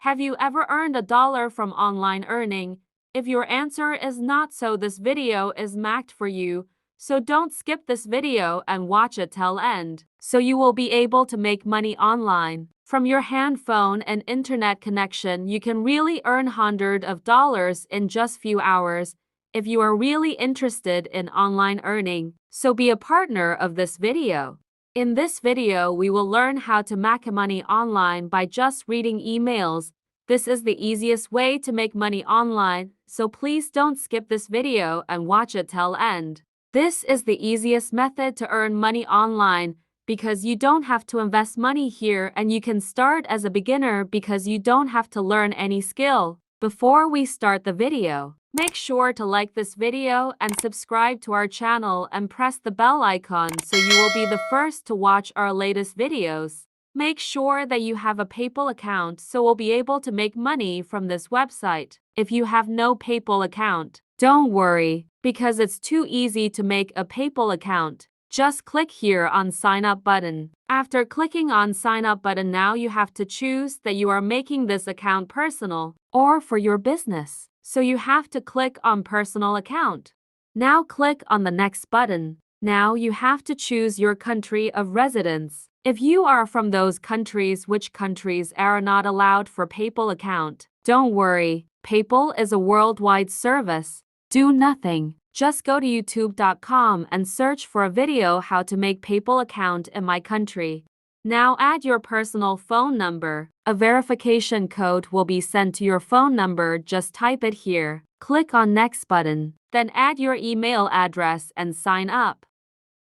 Have you ever earned $1 from online earning? If your answer is not so, this video is marked for you. So don't skip this video and watch it till end. So you will be able to make money online. From your hand phone and internet connection, you can really earn hundreds of dollars in just few hours. If you are really interested in online earning, so be a partner of this video. In this video, we will learn how to make money online by just reading emails. This is the easiest way to make money online, so please don't skip this video and watch it till end. This is the easiest method to earn money online because you don't have to invest money here and you can start as a beginner because you don't have to learn any skill. Before we start the video, make sure to like this video and subscribe to our channel and press the bell icon so you will be the first to watch our latest videos. Make sure that you have a PayPal account so we'll be able to make money from this website. If you have no PayPal account, don't worry, because it's too easy to make a PayPal account. Just click here on sign up button. After clicking on sign up button, now you have to choose that you are making this account personal or for your business. So you have to click on personal account. Now click on the next button. Now you have to choose your country of residence. If you are from those countries, which countries are not allowed for PayPal account, don't worry, PayPal is a worldwide service. Do nothing. Just go to youtube.com and search for a video how to make PayPal account in my country. Now add your personal phone number. A verification code will be sent to your phone number. Just type it here. Click on next button. Then add your email address and sign up.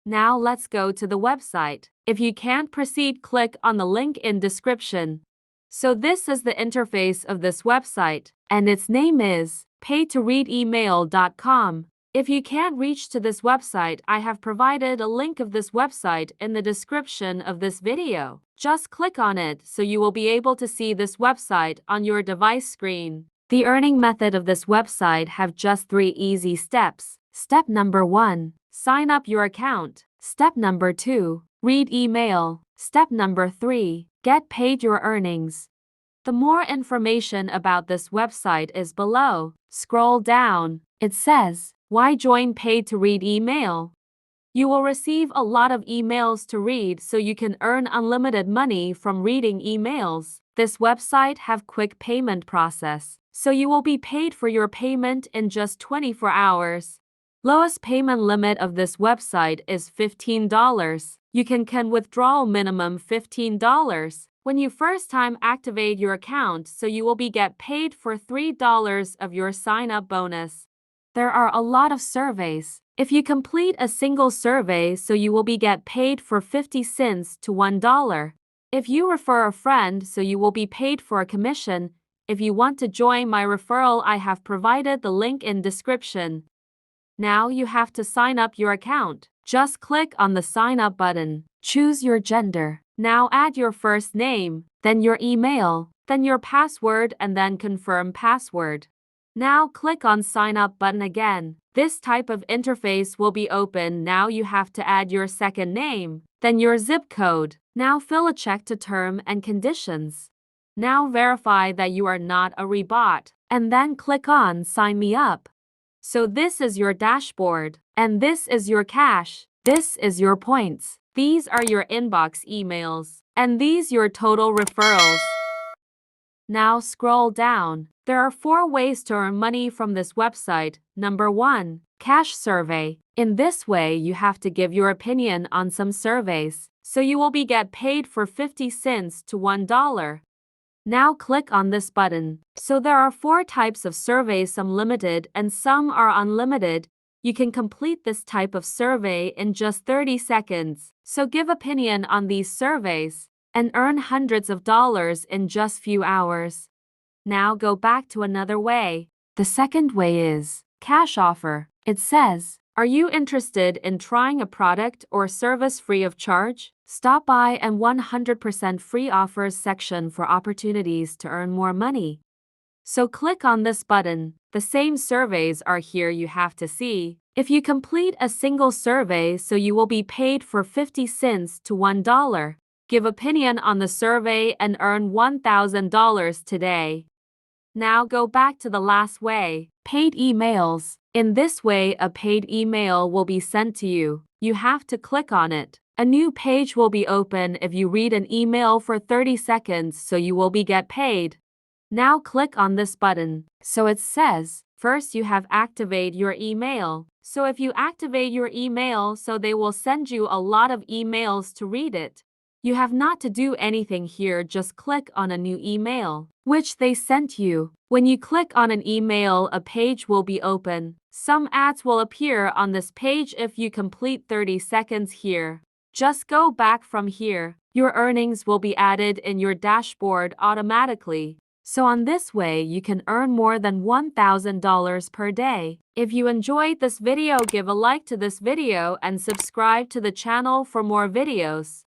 Now let's go to the website. If you can't proceed, click on the link in description. So this is the interface of this website, and its name is paytoreademail.com. If you can't reach to this website, I have provided a link of this website in the description of this video. Just click on it so you will be able to see this website on your device screen. The earning method of this website have just 3 easy steps. Step number 1, sign up your account. Step number 2, read email. Step number 3, get paid your earnings. The more information about this website is below. Scroll down. It says, why join paid to read email? You will receive a lot of emails to read so you can earn unlimited money from reading emails. This website have quick payment process, so you will be paid for your payment in just 24 hours. Lowest payment limit of this website is $15. You can withdraw minimum $15 when you first time activate your account, so you will be get paid for $3 of your sign up bonus. There are a lot of surveys. If you complete a single survey, so you will be get paid for 50 cents to $1. If you refer a friend, so you will be paid for a commission. If you want to join my referral, I have provided the link in description. Now you have to sign up your account. Just click on the sign up button. Choose your gender. Now add your first name, then your email, then your password, and then confirm password. Now click on sign up button again. This type of interface will be open. Now you have to add your second name, then your zip code. Now fill a check to term and conditions. Now verify that you are not a robot, and then click on sign me up. So this is your dashboard, and this is your cash. This is your points. These are your inbox emails, and these your total referrals. Now scroll down. There are 4 ways to earn money from this website. Number 1, cash survey. In this way, you have to give your opinion on some surveys, so you will be get paid for 50 cents to $1. Now click on this button. So there are 4 types of surveys, some limited and some are unlimited. You can complete this type of survey in just 30 seconds. So give opinion on these surveys and earn hundreds of dollars in just few hours. Now go back to another way. The second way is cash offer. It says, are you interested in trying a product or service free of charge? Stop by and 100% free offers section for opportunities to earn more money. So click on this button. The same surveys are here you have to see. If you complete a single survey, so you will be paid for 50 cents to $1. Give opinion on the survey and earn $1,000 today. Now go back to the last way, paid emails. In this way, a paid email will be sent to you. You have to click on it. A new page will be open if you read an email for 30 seconds, so you will be get paid. Now click on this button. So it says, first you have activate your email. So if you activate your email, so they will send you a lot of emails to read it. You have not to do anything here, just click on a new email, which they sent you. When you click on an email, a page will be open. Some ads will appear on this page if you complete 30 seconds here. Just go back from here. Your earnings will be added in your dashboard automatically. So on this way, you can earn more than $1,000 per day. If you enjoyed this video, give a like to this video and subscribe to the channel for more videos.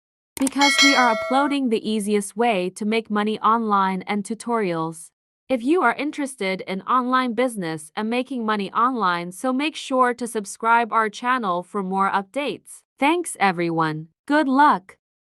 Because we are uploading the easiest way to make money online and tutorials. If you are interested in online business and making money online, so make sure to subscribe our channel for more updates. Thanks everyone. Good luck.